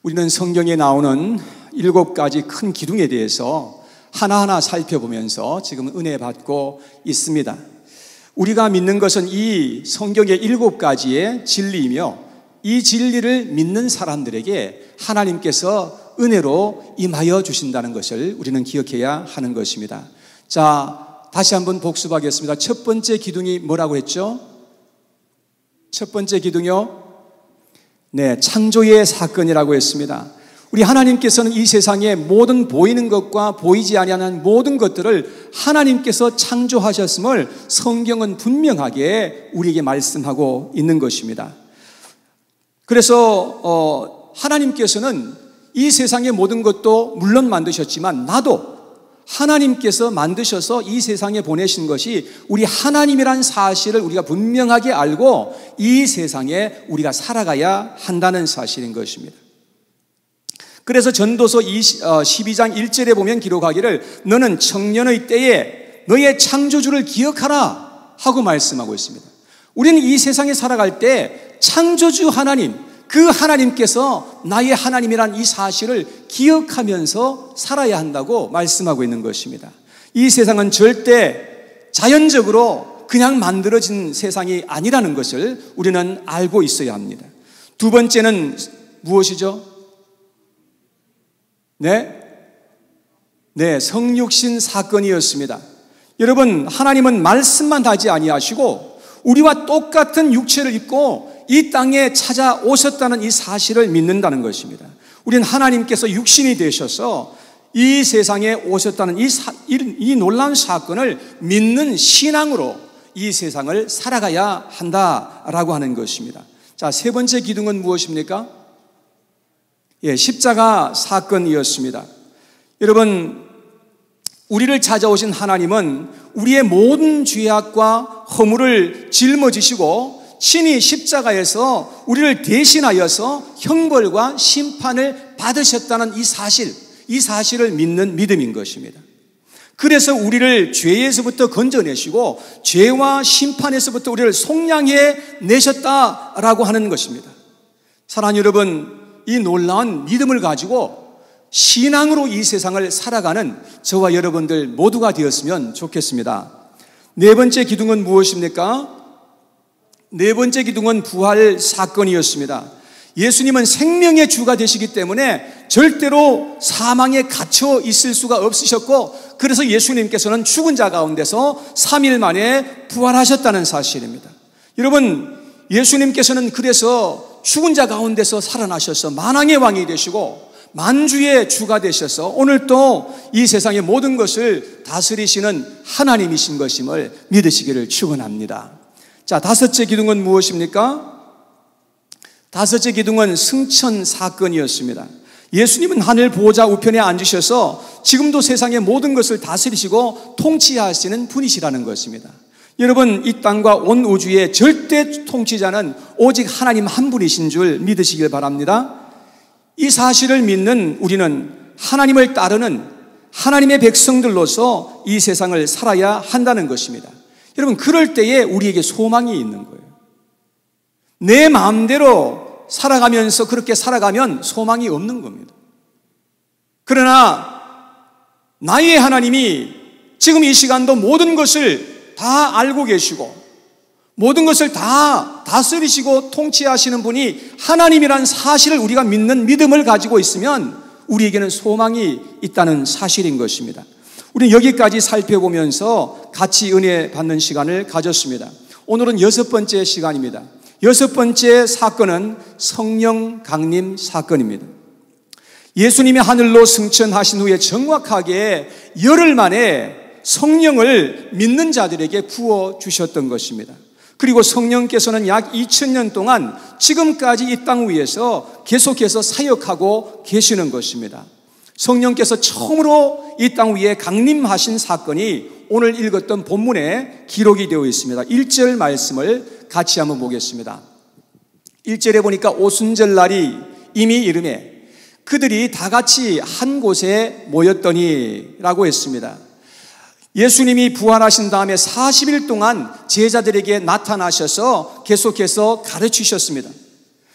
우리는 성경에 나오는 7가지 큰 기둥에 대해서 하나하나 살펴보면서 지금 은혜 받고 있습니다. 우리가 믿는 것은 이 성경의 7가지의 진리이며 이 진리를 믿는 사람들에게 하나님께서 은혜로 임하여 주신다는 것을 우리는 기억해야 하는 것입니다. 자, 다시 한번 복습하겠습니다. 첫 번째 기둥이 뭐라고 했죠? 첫 번째 기둥이요? 네, 창조의 사건이라고 했습니다. 우리 하나님께서는 이 세상의 모든 보이는 것과 보이지 아니하는 모든 것들을 하나님께서 창조하셨음을 성경은 분명하게 우리에게 말씀하고 있는 것입니다. 그래서 하나님께서는 이 세상의 모든 것도 물론 만드셨지만 나도 하나님께서 만드셔서 이 세상에 보내신 것이 우리 하나님이란 사실을 우리가 분명하게 알고 이 세상에 우리가 살아가야 한다는 사실인 것입니다. 그래서 전도서 12장 1절에 보면 기록하기를 너는 청년의 때에 너의 창조주를 기억하라 하고 말씀하고 있습니다. 우리는 이 세상에 살아갈 때 창조주 하나님, 그 하나님께서 나의 하나님이란 이 사실을 기억하면서 살아야 한다고 말씀하고 있는 것입니다. 이 세상은 절대 자연적으로 그냥 만들어진 세상이 아니라는 것을 우리는 알고 있어야 합니다. 두 번째는 무엇이죠? 네, 성육신 사건이었습니다. 여러분, 하나님은 말씀만 하지 아니하시고 우리와 똑같은 육체를 입고 이 땅에 찾아오셨다는 이 사실을 믿는다는 것입니다. 우리는 하나님께서 육신이 되셔서 이 세상에 오셨다는 이 놀라운 사건을 믿는 신앙으로 이 세상을 살아가야 한다라고 하는 것입니다. 자, 세 번째 기둥은 무엇입니까? 십자가 사건이었습니다. 여러분, 우리를 찾아오신 하나님은 우리의 모든 죄악과 허물을 짊어지시고 친히 십자가에서 우리를 대신하여서 형벌과 심판을 받으셨다는 이 사실을 믿는 믿음인 것입니다. 그래서 우리를 죄에서부터 건져내시고 죄와 심판에서부터 우리를 속량해 내셨다라고 하는 것입니다. 사랑하는 여러분, 이 놀라운 믿음을 가지고 신앙으로 이 세상을 살아가는 저와 여러분들 모두가 되었으면 좋겠습니다. 네 번째 기둥은 무엇입니까? 네 번째 기둥은 부활 사건이었습니다. 예수님은 생명의 주가 되시기 때문에 절대로 사망에 갇혀 있을 수가 없으셨고, 그래서 예수님께서는 죽은 자 가운데서 3일 만에 부활하셨다는 사실입니다. 여러분, 예수님께서는 그래서 죽은 자 가운데서 살아나셔서 만왕의 왕이 되시고 만주의 주가 되셔서 오늘 또 이 세상의 모든 것을 다스리시는 하나님이신 것임을 믿으시기를 축원합니다. 자, 다섯째 기둥은 무엇입니까? 다섯째 기둥은 승천 사건이었습니다. 예수님은 하늘 보호자 우편에 앉으셔서 지금도 세상의 모든 것을 다스리시고 통치하시는 분이시라는 것입니다. 여러분, 이 땅과 온 우주의 절대 통치자는 오직 하나님 한 분이신 줄 믿으시길 바랍니다. 이 사실을 믿는 우리는 하나님을 따르는 하나님의 백성들로서 이 세상을 살아야 한다는 것입니다. 여러분, 그럴 때에 우리에게 소망이 있는 거예요. 내 마음대로 살아가면서 그렇게 살아가면 소망이 없는 겁니다. 그러나 나의 하나님이 지금 이 시간도 모든 것을 다 알고 계시고 모든 것을 다 다스리시고 통치하시는 분이 하나님이란 사실을 우리가 믿는 믿음을 가지고 있으면 우리에게는 소망이 있다는 사실인 것입니다. 우리는 여기까지 살펴보면서 같이 은혜 받는 시간을 가졌습니다. 오늘은 6번째 시간입니다. 6번째 사건은 성령 강림 사건입니다. 예수님이 하늘로 승천하신 후에 정확하게 열흘 만에 성령을 믿는 자들에게 부어주셨던 것입니다. 그리고 성령께서는 약 2000년 동안 지금까지 이 땅 위에서 계속해서 사역하고 계시는 것입니다. 성령께서 처음으로 이 땅 위에 강림하신 사건이 오늘 읽었던 본문에 기록이 되어 있습니다. 1절 말씀을 같이 한번 보겠습니다. 1절에 보니까 오순절 날이 이미 이르매 그들이 다 같이 한 곳에 모였더니 라고 했습니다. 예수님이 부활하신 다음에 40일 동안 제자들에게 나타나셔서 계속해서 가르치셨습니다.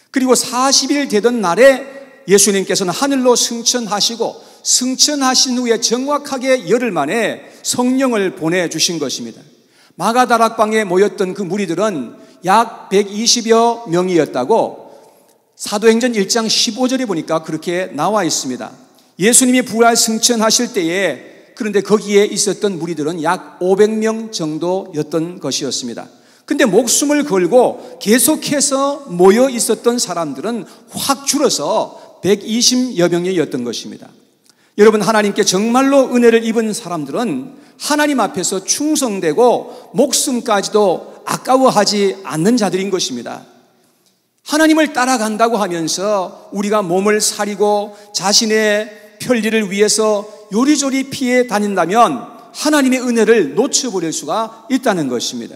그리고 40일 되던 날에 예수님께서는 하늘로 승천하시고 승천하신 후에 정확하게 열흘 만에 성령을 보내주신 것입니다. 마가다락방에 모였던 그 무리들은 약 120여 명이었다고 사도행전 1장 15절에 보니까 그렇게 나와 있습니다. 예수님이 부활 승천하실 때에 그런데 거기에 있었던 무리들은 약 500명 정도였던 것이었습니다. 근데 목숨을 걸고 계속해서 모여 있었던 사람들은 확 줄어서 120여 명이었던 것입니다. 여러분, 하나님께 정말로 은혜를 입은 사람들은 하나님 앞에서 충성되고 목숨까지도 아까워하지 않는 자들인 것입니다. 하나님을 따라간다고 하면서 우리가 몸을 사리고 자신의 편리를 위해서 요리조리 피해 다닌다면 하나님의 은혜를 놓쳐버릴 수가 있다는 것입니다.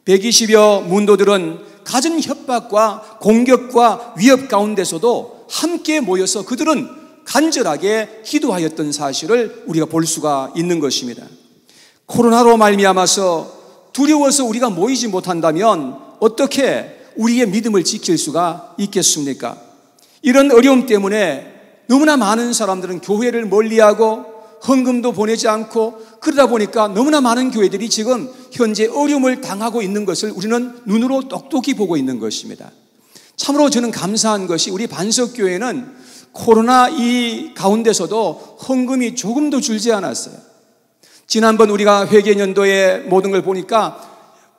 120여 문도들은 갖은 협박과 공격과 위협 가운데서도 함께 모여서 그들은 간절하게 기도하였던 사실을 우리가 볼 수가 있는 것입니다. 코로나로 말미암아서 두려워서 우리가 모이지 못한다면 어떻게 우리의 믿음을 지킬 수가 있겠습니까? 이런 어려움 때문에 너무나 많은 사람들은 교회를 멀리하고 헌금도 보내지 않고 그러다 보니까 너무나 많은 교회들이 지금 현재 어려움을 당하고 있는 것을 우리는 눈으로 똑똑히 보고 있는 것입니다. 참으로 저는 감사한 것이 우리 반석교회는 코로나 이 가운데서도 헌금이 조금도 줄지 않았어요. 지난번 우리가 회계연도의 모든 걸 보니까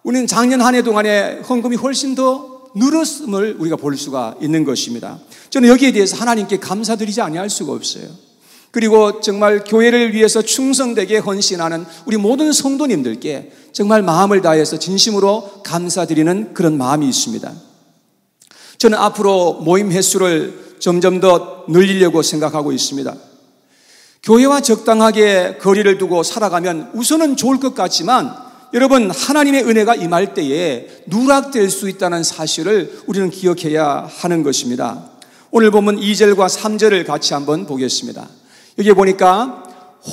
우리는 작년 한 해 동안에 헌금이 훨씬 더 늘었음을 우리가 볼 수가 있는 것입니다. 저는 여기에 대해서 하나님께 감사드리지 아니할 수가 없어요. 그리고 정말 교회를 위해서 충성되게 헌신하는 우리 모든 성도님들께 정말 마음을 다해서 진심으로 감사드리는 그런 마음이 있습니다. 저는 앞으로 모임 횟수를 점점 더 늘리려고 생각하고 있습니다. 교회와 적당하게 거리를 두고 살아가면 우선은 좋을 것 같지만 여러분, 하나님의 은혜가 임할 때에 누락될 수 있다는 사실을 우리는 기억해야 하는 것입니다. 오늘 보면 2절과 3절을 같이 한번 보겠습니다. 여기 보니까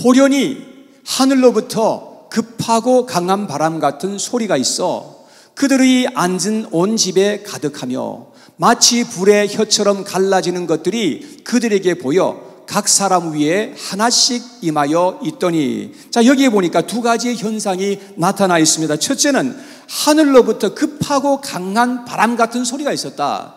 호련히 하늘로부터 급하고 강한 바람 같은 소리가 있어 그들이 앉은 온 집에 가득하며 마치 불의 혀처럼 갈라지는 것들이 그들에게 보여 각 사람 위에 하나씩 임하여 있더니, 자, 여기에 보니까 두 가지의 현상이 나타나 있습니다. 첫째는 하늘로부터 급하고 강한 바람 같은 소리가 있었다.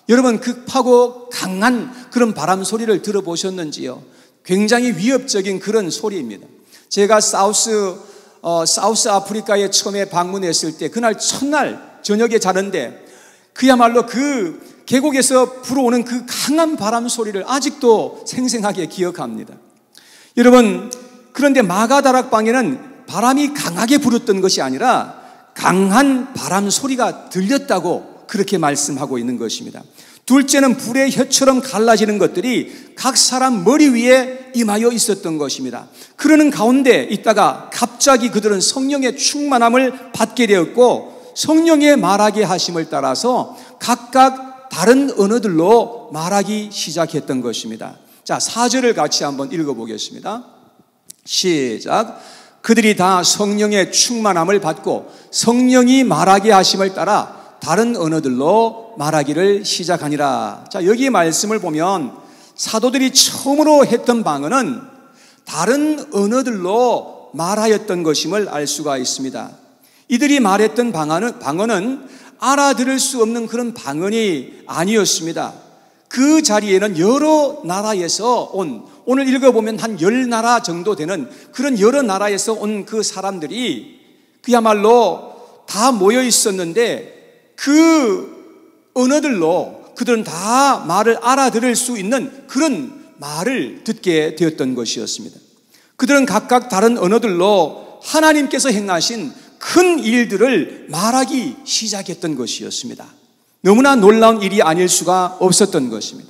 여러분, 급하고 강한 그런 바람 소리를 들어보셨는지요? 굉장히 위협적인 그런 소리입니다. 제가 사우스 아프리카에 처음에 방문했을 때 그날 첫날 저녁에 자는데 그야말로 그 계곡에서 불어오는 그 강한 바람 소리를 아직도 생생하게 기억합니다. 여러분, 그런데 마가다락방에는 바람이 강하게 불었던 것이 아니라 강한 바람 소리가 들렸다고 그렇게 말씀하고 있는 것입니다. 둘째는 불의 혀처럼 갈라지는 것들이 각 사람 머리 위에 임하여 있었던 것입니다. 그러는 가운데 있다가 갑자기 그들은 성령의 충만함을 받게 되었고 성령의 말하게 하심을 따라서 각각 다른 언어들로 말하기 시작했던 것입니다. 자, 4절을 같이 한번 읽어보겠습니다. 시작. 그들이 다 성령의 충만함을 받고 성령이 말하게 하심을 따라 다른 언어들로 말하기를 시작하니라. 자, 여기 말씀을 보면 사도들이 처음으로 했던 방언은 다른 언어들로 말하였던 것임을 알 수가 있습니다. 이들이 말했던 방언은 알아들을 수 없는 그런 방언이 아니었습니다. 그 자리에는 여러 나라에서 오늘 읽어보면 한 10나라 정도 되는 그런 여러 나라에서 온 그 사람들이 그야말로 다 모여 있었는데 그 언어들로 그들은 다 말을 알아들을 수 있는 그런 말을 듣게 되었던 것이었습니다. 그들은 각각 다른 언어들로 하나님께서 행하신 큰 일들을 말하기 시작했던 것이었습니다. 너무나 놀라운 일이 아닐 수가 없었던 것입니다.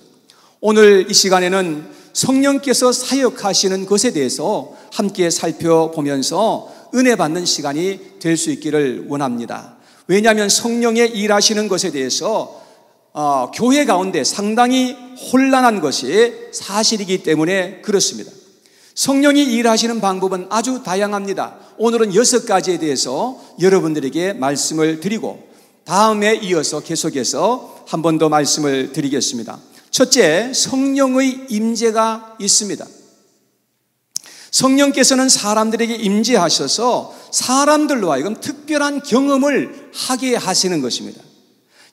오늘 이 시간에는 성령께서 사역하시는 것에 대해서 함께 살펴보면서 은혜 받는 시간이 될 수 있기를 원합니다. 왜냐하면 성령의 일하시는 것에 대해서 교회 가운데 상당히 혼란한 것이 사실이기 때문에 그렇습니다. 성령이 일하시는 방법은 아주 다양합니다. 오늘은 6가지에 대해서 여러분들에게 말씀을 드리고 다음에 이어서 계속해서 한 번 더 말씀을 드리겠습니다. 첫째, 성령의 임재가 있습니다. 성령께서는 사람들에게 임재하셔서 사람들로 하여금 특별한 경험을 하게 하시는 것입니다.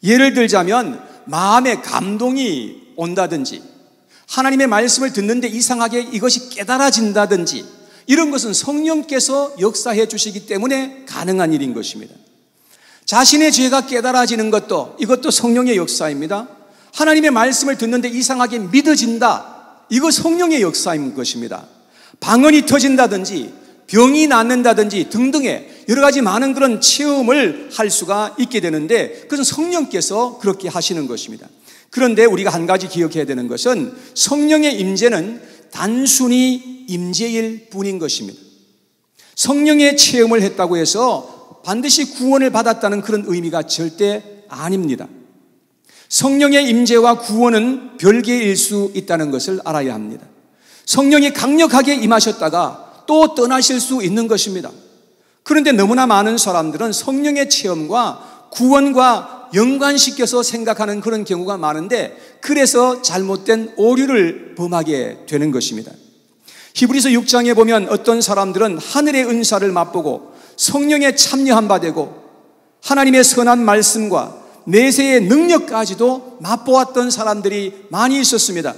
예를 들자면 마음에 감동이 온다든지, 하나님의 말씀을 듣는데 이상하게 이것이 깨달아진다든지, 이런 것은 성령께서 역사해 주시기 때문에 가능한 일인 것입니다. 자신의 죄가 깨달아지는 것도, 이것도 성령의 역사입니다. 하나님의 말씀을 듣는데 이상하게 믿어진다, 이거 성령의 역사인 것입니다. 방언이 터진다든지 병이 낫는다든지 등등의 여러 가지 많은 그런 체험을 할 수가 있게 되는데, 그것은 성령께서 그렇게 하시는 것입니다. 그런데 우리가 한 가지 기억해야 되는 것은 성령의 임재는 단순히 임재일 뿐인 것입니다. 성령의 체험을 했다고 해서 반드시 구원을 받았다는 그런 의미가 절대 아닙니다. 성령의 임재와 구원은 별개일 수 있다는 것을 알아야 합니다. 성령이 강력하게 임하셨다가 또 떠나실 수 있는 것입니다. 그런데 너무나 많은 사람들은 성령의 체험과 구원과 연관시켜서 생각하는 그런 경우가 많은데, 그래서 잘못된 오류를 범하게 되는 것입니다. 히브리서 6장에 보면 어떤 사람들은 하늘의 은사를 맛보고 성령에 참여한 바 되고 하나님의 선한 말씀과 내세의 능력까지도 맛보았던 사람들이 많이 있었습니다.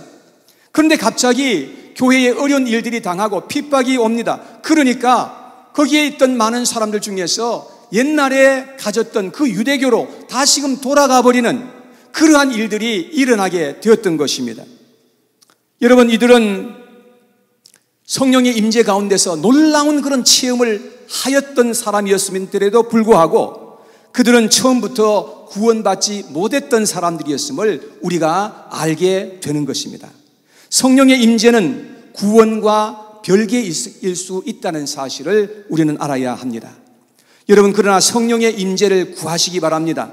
그런데 갑자기 교회에 어려운 일들이 당하고 핍박이 옵니다. 그러니까 거기에 있던 많은 사람들 중에서 옛날에 가졌던 그 유대교로 다시금 돌아가 버리는 그러한 일들이 일어나게 되었던 것입니다. 여러분, 이들은 성령의 임재 가운데서 놀라운 그런 체험을 하였던 사람이었음에도 불구하고 그들은 처음부터 구원받지 못했던 사람들이었음을 우리가 알게 되는 것입니다. 성령의 임재는 구원과 별개일 수 있다는 사실을 우리는 알아야 합니다. 여러분, 그러나 성령의 임재를 구하시기 바랍니다.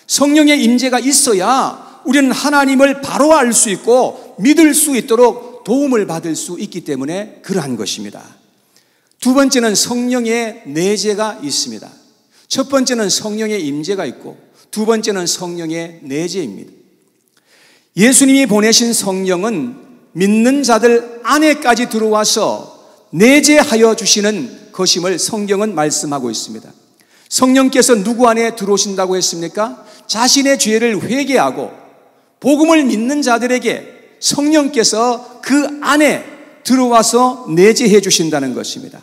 성령의 임재가 있어야 우리는 하나님을 바로 알 수 있고 믿을 수 있도록 도움을 받을 수 있기 때문에 그러한 것입니다. 두 번째는 성령의 내재가 있습니다. 첫 번째는 성령의 임재가 있고 두 번째는 성령의 내재입니다. 예수님이 보내신 성령은 믿는 자들 안에까지 들어와서 내재하여 주시는 것임을 성경은 말씀하고 있습니다. 성령께서 누구 안에 들어오신다고 했습니까? 자신의 죄를 회개하고 복음을 믿는 자들에게 성령께서 그 안에 들어와서 내재해 주신다는 것입니다.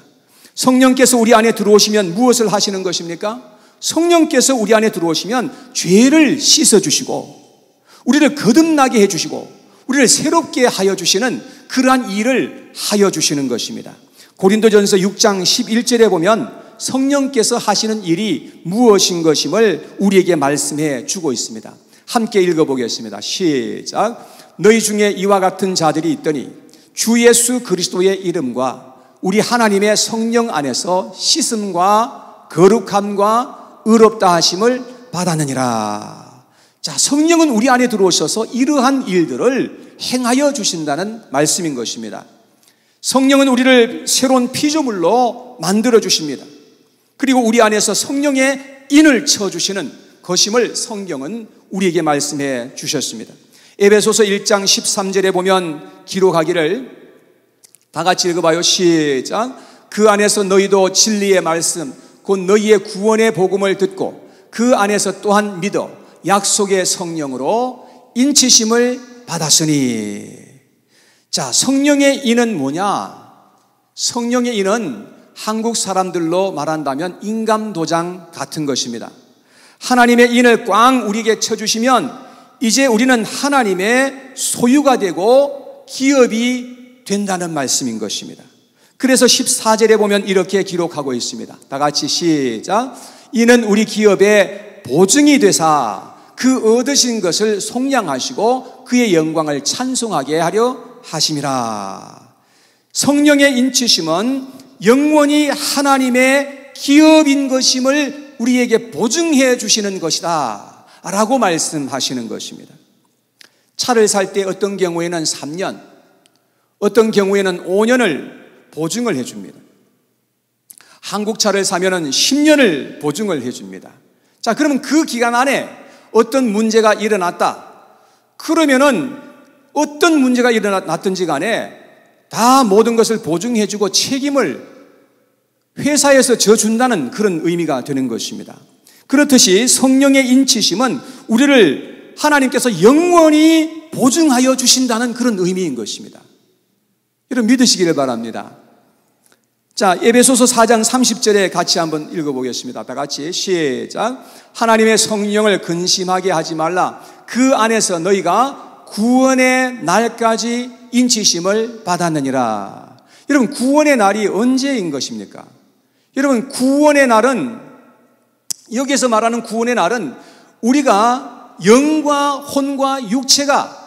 성령께서 우리 안에 들어오시면 무엇을 하시는 것입니까? 성령께서 우리 안에 들어오시면 죄를 씻어주시고 우리를 거듭나게 해주시고 우리를 새롭게 하여 주시는 그러한 일을 하여 주시는 것입니다. 고린도전서 6장 11절에 보면 성령께서 하시는 일이 무엇인 것임을 우리에게 말씀해 주고 있습니다. 함께 읽어보겠습니다. 시작. 너희 중에 이와 같은 자들이 있더니 주 예수 그리스도의 이름과 우리 하나님의 성령 안에서 씻음과 거룩함과 의롭다 하심을 받았느니라. 자, 성령은 우리 안에 들어오셔서 이러한 일들을 행하여 주신다는 말씀인 것입니다. 성령은 우리를 새로운 피조물로 만들어 주십니다. 그리고 우리 안에서 성령의 인을 쳐주시는 것임을 성경은 우리에게 말씀해 주셨습니다. 에베소서 1장 13절에 보면 기록하기를, 다 같이 읽어봐요. 시작. 그 안에서 너희도 진리의 말씀 곧 너희의 구원의 복음을 듣고 그 안에서 또한 믿어 약속의 성령으로 인치심을 받았으니. 자, 성령의 인은 뭐냐? 성령의 인은 한국 사람들로 말한다면 인감도장 같은 것입니다. 하나님의 인을 꽝 우리에게 쳐주시면 이제 우리는 하나님의 소유가 되고 기업이 된다는 말씀인 것입니다. 그래서 14절에 보면 이렇게 기록하고 있습니다. 다 같이 시작. 이는 우리 기업의 보증이 되사 그 얻으신 것을 속량하시고 그의 영광을 찬송하게 하려 하심이라. 성령의 인치심은 영원히 하나님의 기업인 것임을 우리에게 보증해 주시는 것이다 라고 말씀하시는 것입니다. 차를 살 때 어떤 경우에는 3년, 어떤 경우에는 5년을 보증을 해줍니다. 한국 차를 사면은 10년을 보증을 해줍니다. 자, 그러면 그 기간 안에 어떤 문제가 일어났다. 그러면은 어떤 문제가 일어났든지 간에 다 모든 것을 보증해주고 책임을 회사에서 져준다는 그런 의미가 되는 것입니다. 그렇듯이 성령의 인치심은 우리를 하나님께서 영원히 보증하여 주신다는 그런 의미인 것입니다. 여러분 믿으시기를 바랍니다. 자, 에베소서 4장 30절에 같이 한번 읽어보겠습니다. 다 같이 시작. 하나님의 성령을 근심하게 하지 말라. 그 안에서 너희가 구원의 날까지 인치심을 받았느니라. 여러분 구원의 날이 언제인 것입니까? 여러분 구원의 날은, 여기서 말하는 구원의 날은 우리가 영과 혼과 육체가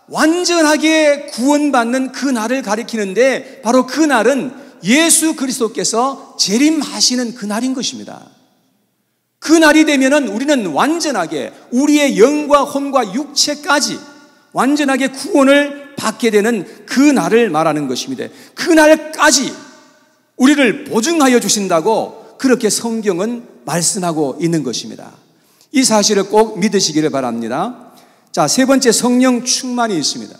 완전하게 구원받는 그 날을 가리키는데, 바로 그 날은 예수 그리스도께서 재림하시는 그 날인 것입니다. 그 날이 되면은 우리는 완전하게 우리의 영과 혼과 육체까지 완전하게 구원을 받게 되는 그 날을 말하는 것입니다. 그 날까지 우리를 보증하여 주신다고 그렇게 성경은 말씀하고 있는 것입니다. 이 사실을 꼭 믿으시기를 바랍니다. 자, 세 번째, 성령 충만이 있습니다.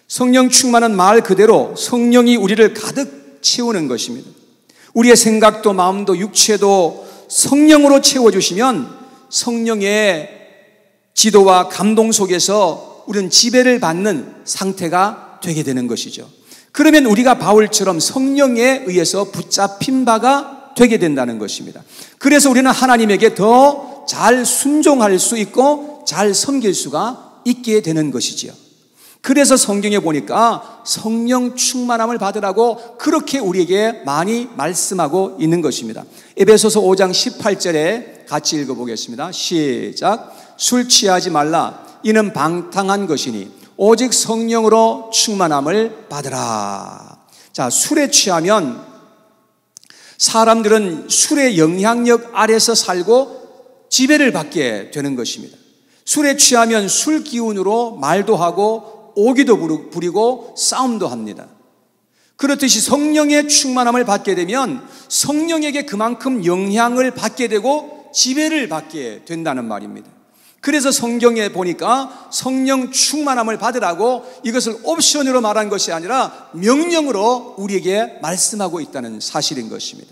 성령 충만은 말 그대로 성령이 우리를 가득 채우는 것입니다. 우리의 생각도 마음도 육체도 성령으로 채워주시면 성령의 지도와 감동 속에서 우리는 지배를 받는 상태가 되게 되는 것이죠. 그러면 우리가 바울처럼 성령에 의해서 붙잡힌 바가 되게 된다는 것입니다. 그래서 우리는 하나님에게 더 잘 순종할 수 있고 잘 섬길 수가 있게 되는 것이지요. 그래서 성경에 보니까 성령 충만함을 받으라고 그렇게 우리에게 많이 말씀하고 있는 것입니다. 에베소서 5장 18절에 같이 읽어보겠습니다. 시작. 술 취하지 말라. 이는 방탕한 것이니 오직 성령으로 충만함을 받으라. 자, 술에 취하면 사람들은 술의 영향력 아래서 살고 지배를 받게 되는 것입니다. 술에 취하면 술 기운으로 말도 하고 오기도 부리고 싸움도 합니다. 그렇듯이 성령의 충만함을 받게 되면 성령에게 그만큼 영향을 받게 되고 지배를 받게 된다는 말입니다. 그래서 성경에 보니까 성령 충만함을 받으라고 이것을 옵션으로 말한 것이 아니라 명령으로 우리에게 말씀하고 있다는 사실인 것입니다.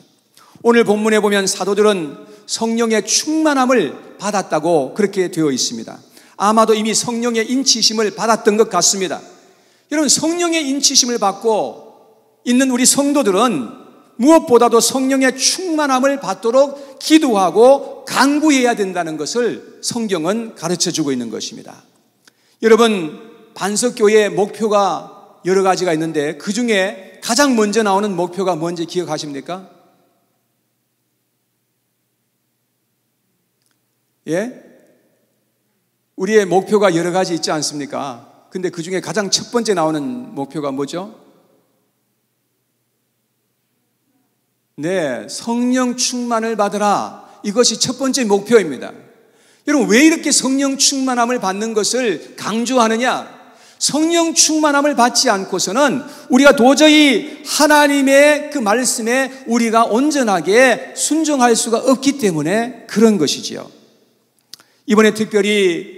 오늘 본문에 보면 사도들은 성령의 충만함을 받았다고 그렇게 되어 있습니다. 아마도 이미 성령의 인치심을 받았던 것 같습니다. 여러분, 성령의 인치심을 받고 있는 우리 성도들은 무엇보다도 성령의 충만함을 받도록 기도하고 간구해야 된다는 것을 성경은 가르쳐주고 있는 것입니다. 여러분, 반석교회의 목표가 여러 가지가 있는데 그 중에 가장 먼저 나오는 목표가 뭔지 기억하십니까? 예? 우리의 목표가 여러 가지 있지 않습니까? 근데 그 중에 가장 첫 번째 나오는 목표가 뭐죠? 네, 성령 충만을 받으라. 이것이 첫 번째 목표입니다. 여러분, 왜 이렇게 성령 충만함을 받는 것을 강조하느냐? 성령 충만함을 받지 않고서는 우리가 도저히 하나님의 그 말씀에 우리가 온전하게 순종할 수가 없기 때문에 그런 것이지요. 이번에 특별히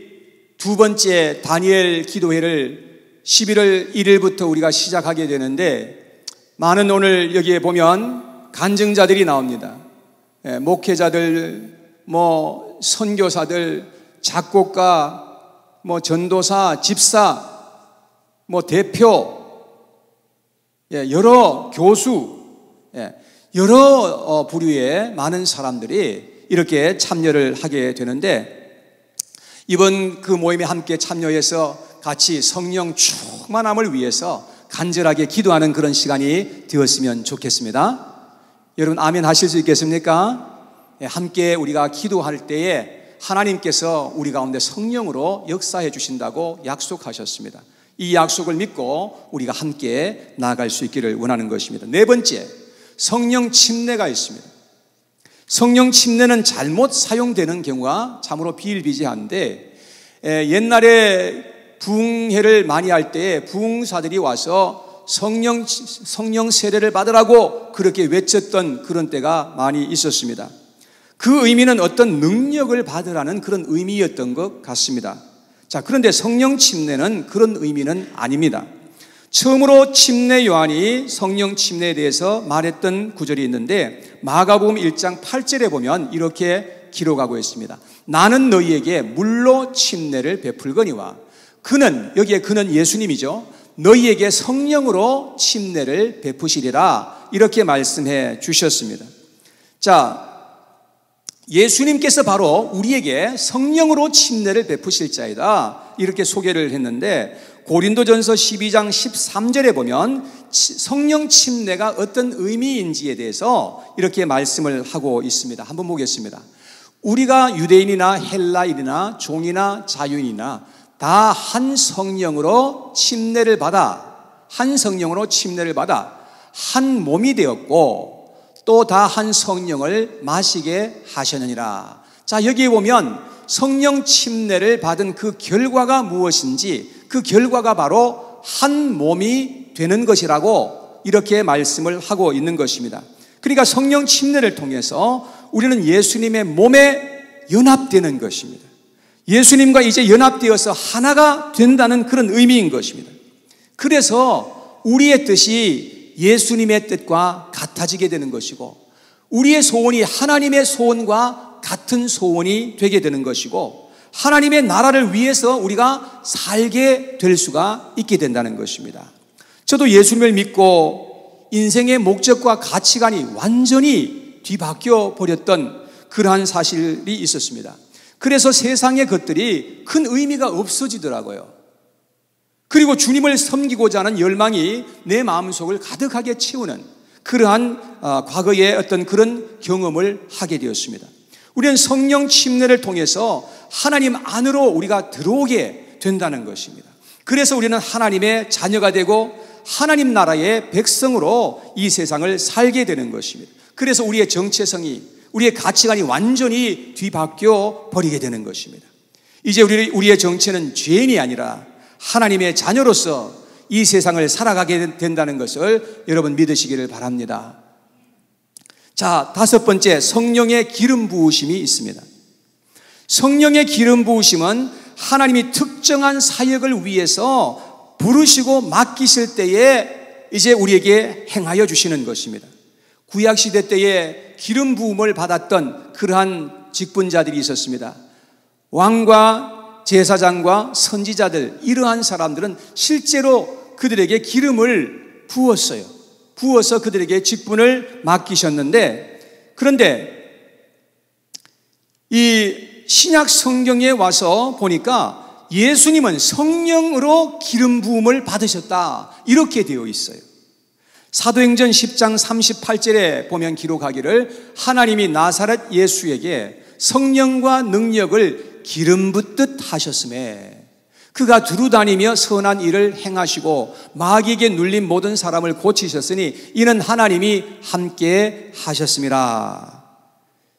두 번째 다니엘 기도회를 11월 1일부터 우리가 시작하게 되는데, 많은 오늘 여기에 보면 간증자들이 나옵니다. 목회자들, 선교사들, 작곡가, 전도사, 집사, 대표, 여러 교수, 여러 부류의 많은 사람들이 이렇게 참여를 하게 되는데, 이번 그 모임에 함께 참여해서 같이 성령 충만함을 위해서 간절하게 기도하는 그런 시간이 되었으면 좋겠습니다. 여러분, 아멘 하실 수 있겠습니까? 함께 우리가 기도할 때에 하나님께서 우리 가운데 성령으로 역사해 주신다고 약속하셨습니다. 이 약속을 믿고 우리가 함께 나아갈 수 있기를 원하는 것입니다. 네 번째, 성령 침례가 있습니다. 성령 침례는 잘못 사용되는 경우가 참으로 비일비재한데, 옛날에 부흥회를 많이 할 때 부흥사들이 와서 성령 세례를 받으라고 그렇게 외쳤던 그런 때가 많이 있었습니다. 그 의미는 어떤 능력을 받으라는 그런 의미였던 것 같습니다. 자, 그런데 성령 침례는 그런 의미는 아닙니다. 처음으로 침례 요한이 성령 침례에 대해서 말했던 구절이 있는데 마가복음 1장 8절에 보면 이렇게 기록하고 있습니다. 나는 너희에게 물로 침례를 베풀거니와 그는, 여기에 그는 예수님이죠, 너희에게 성령으로 침례를 베푸시리라, 이렇게 말씀해 주셨습니다. 자, 예수님께서 바로 우리에게 성령으로 침례를 베푸실 자이다, 이렇게 소개를 했는데 고린도전서 12장 13절에 보면 성령 침례가 어떤 의미인지에 대해서 이렇게 말씀을 하고 있습니다. 한번 보겠습니다. 우리가 유대인이나 헬라인이나 종이나 자유인이나 다 한 성령으로 침례를 받아 한 몸이 되었고 또 다 한 성령을 마시게 하셨느니라. 자, 여기에 보면 성령 침례를 받은 그 결과가 무엇인지, 그 결과가 바로 한 몸이 되는 것이라고 이렇게 말씀을 하고 있는 것입니다. 그러니까 성령 침례를 통해서 우리는 예수님의 몸에 연합되는 것입니다. 예수님과 이제 연합되어서 하나가 된다는 그런 의미인 것입니다. 그래서 우리의 뜻이 예수님의 뜻과 같아지게 되는 것이고 우리의 소원이 하나님의 소원과 같은 소원이 되게 되는 것이고 하나님의 나라를 위해서 우리가 살게 될 수가 있게 된다는 것입니다. 저도 예수님을 믿고 인생의 목적과 가치관이 완전히 뒤바뀌어 버렸던 그러한 사실이 있었습니다. 그래서 세상의 것들이 큰 의미가 없어지더라고요. 그리고 주님을 섬기고자 하는 열망이 내 마음속을 가득하게 채우는 그러한 과거의 어떤 그런 경험을 하게 되었습니다. 우리는 성령 침례를 통해서 하나님 안으로 우리가 들어오게 된다는 것입니다. 그래서 우리는 하나님의 자녀가 되고 하나님 나라의 백성으로 이 세상을 살게 되는 것입니다. 그래서 우리의 정체성이, 우리의 가치관이 완전히 뒤바뀌어 버리게 되는 것입니다. 이제 우리의 정체는 죄인이 아니라 하나님의 자녀로서 이 세상을 살아가게 된다는 것을 여러분 믿으시기를 바랍니다. 자, 다섯 번째, 성령의 기름 부으심이 있습니다. 성령의 기름 부으심은 하나님이 특정한 사역을 위해서 부르시고 맡기실 때에 이제 우리에게 행하여 주시는 것입니다. 구약시대 때에 기름 부음을 받았던 그러한 직분자들이 있었습니다. 왕과 제사장과 선지자들, 이러한 사람들은 실제로 그들에게 기름을 부었어요. 부어서 그들에게 직분을 맡기셨는데, 그런데 이 신약 성경에 와서 보니까 예수님은 성령으로 기름 부음을 받으셨다, 이렇게 되어 있어요. 사도행전 10장 38절에 보면 기록하기를 하나님이 나사렛 예수에게 성령과 능력을 기름 붓듯 하셨음에 그가 두루다니며 선한 일을 행하시고 마귀에게 눌린 모든 사람을 고치셨으니 이는 하나님이 함께 하셨음이라.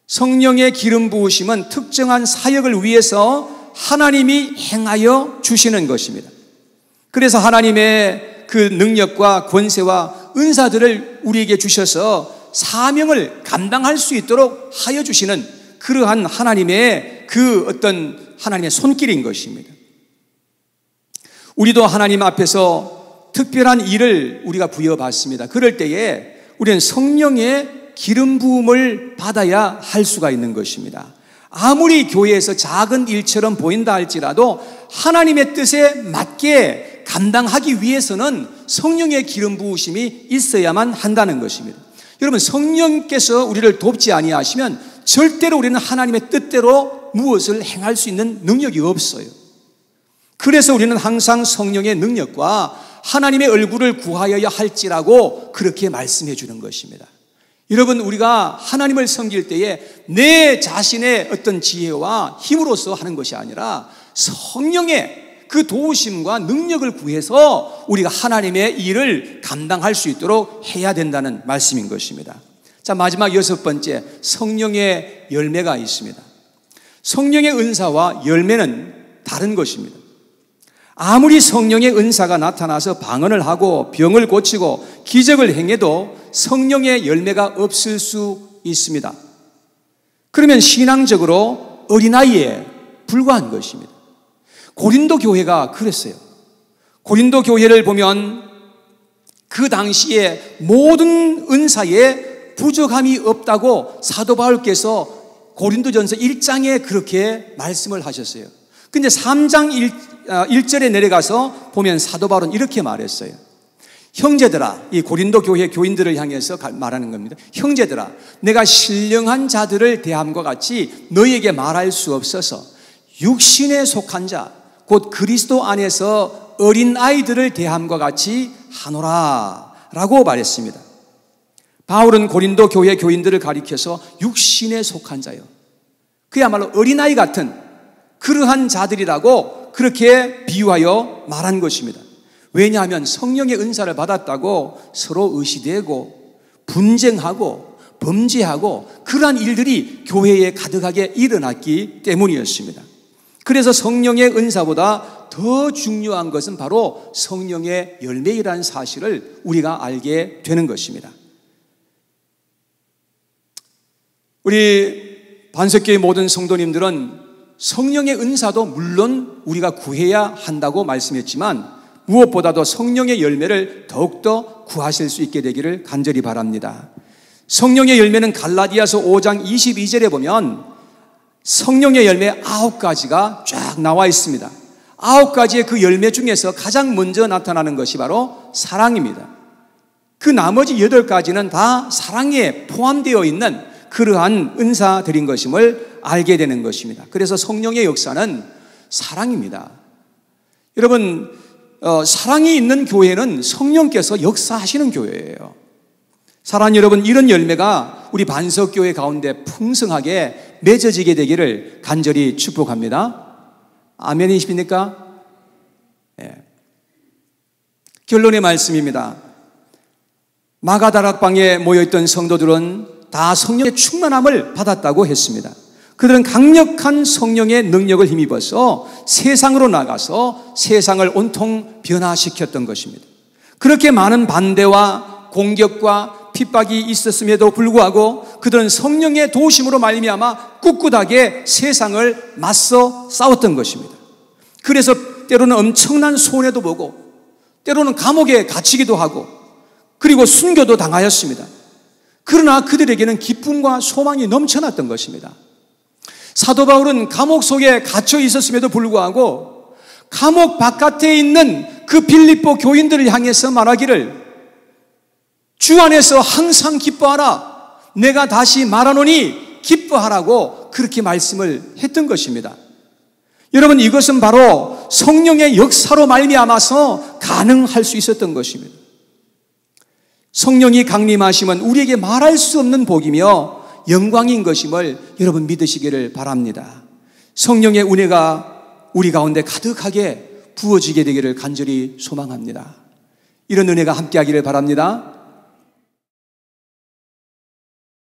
성령의 기름 부으심은 특정한 사역을 위해서 하나님이 행하여 주시는 것입니다. 그래서 하나님의 그 능력과 권세와 은사들을 우리에게 주셔서 사명을 감당할 수 있도록 하여 주시는 그러한 하나님의 그 어떤 하나님의 손길인 것입니다. 우리도 하나님 앞에서 특별한 일을 우리가 부여받습니다. 그럴 때에 우리는 성령의 기름 부음을 받아야 할 수가 있는 것입니다. 아무리 교회에서 작은 일처럼 보인다 할지라도 하나님의 뜻에 맞게 감당하기 위해서는 성령의 기름 부으심이 있어야만 한다는 것입니다. 여러분, 성령께서 우리를 돕지 아니하시면 절대로 우리는 하나님의 뜻대로 무엇을 행할 수 있는 능력이 없어요. 그래서 우리는 항상 성령의 능력과 하나님의 얼굴을 구하여야 할지라고 그렇게 말씀해 주는 것입니다. 여러분, 우리가 하나님을 섬길 때에 내 자신의 어떤 지혜와 힘으로서 하는 것이 아니라 성령의 그 도우심과 능력을 구해서 우리가 하나님의 일을 감당할 수 있도록 해야 된다는 말씀인 것입니다. 자, 마지막 여섯 번째, 성령의 열매가 있습니다. 성령의 은사와 열매는 다른 것입니다. 아무리 성령의 은사가 나타나서 방언을 하고 병을 고치고 기적을 행해도 성령의 열매가 없을 수 있습니다. 그러면 신앙적으로 어린아이에 불과한 것입니다. 고린도 교회가 그랬어요. 고린도 교회를 보면 그 당시에 모든 은사에 부족함이 없다고 사도 바울께서 고린도전서 1장에 그렇게 말씀을 하셨어요. 근데 3장 1절에 내려가서 보면 사도 바울은 이렇게 말했어요. 형제들아, 이 고린도 교회 교인들을 향해서 말하는 겁니다. 형제들아, 내가 신령한 자들을 대함과 같이 너희에게 말할 수 없어서 육신에 속한 자, 곧 그리스도 안에서 어린 아이들을 대함과 같이 하노라 라고 말했습니다. 바울은 고린도 교회 교인들을 가리켜서 육신에 속한 자요, 그야말로 어린아이 같은 그러한 자들이라고 그렇게 비유하여 말한 것입니다. 왜냐하면 성령의 은사를 받았다고 서로 의시되고 분쟁하고 범죄하고 그러한 일들이 교회에 가득하게 일어났기 때문이었습니다. 그래서 성령의 은사보다 더 중요한 것은 바로 성령의 열매이라는 사실을 우리가 알게 되는 것입니다. 우리 반석교회 모든 성도님들은 성령의 은사도 물론 우리가 구해야 한다고 말씀했지만 무엇보다도 성령의 열매를 더욱더 구하실 수 있게 되기를 간절히 바랍니다. 성령의 열매는 갈라디아서 5장 22절에 보면 성령의 열매 9가지가 쫙 나와 있습니다. 9가지의 그 열매 중에서 가장 먼저 나타나는 것이 바로 사랑입니다. 그 나머지 8가지는 다 사랑에 포함되어 있는 그러한 은사들인 것임을 알게 되는 것입니다. 그래서 성령의 역사는 사랑입니다. 여러분, 사랑이 있는 교회는 성령께서 역사하시는 교회예요. 사랑하는 여러분, 이런 열매가 우리 반석교회 가운데 풍성하게 맺어지게 되기를 간절히 축복합니다. 아멘이십니까? 네. 결론의 말씀입니다. 마가다락방에 모여있던 성도들은 다 성령의 충만함을 받았다고 했습니다. 그들은 강력한 성령의 능력을 힘입어서 세상으로 나가서 세상을 온통 변화시켰던 것입니다. 그렇게 많은 반대와 공격과 핍박이 있었음에도 불구하고 그들은 성령의 도우심으로 말미암아 꿋꿋하게 세상을 맞서 싸웠던 것입니다. 그래서 때로는 엄청난 손해도 보고 때로는 감옥에 갇히기도 하고 그리고 순교도 당하였습니다. 그러나 그들에게는 기쁨과 소망이 넘쳐났던 것입니다. 사도 바울은 감옥 속에 갇혀 있었음에도 불구하고 감옥 바깥에 있는 그 빌립보 교인들을 향해서 말하기를 주 안에서 항상 기뻐하라, 내가 다시 말하노니 기뻐하라고 그렇게 말씀을 했던 것입니다. 여러분, 이것은 바로 성령의 역사로 말미암아서 가능할 수 있었던 것입니다. 성령이 강림하시면 우리에게 말할 수 없는 복이며 영광인 것임을 여러분 믿으시기를 바랍니다. 성령의 은혜가 우리 가운데 가득하게 부어지게 되기를 간절히 소망합니다. 이런 은혜가 함께하기를 바랍니다.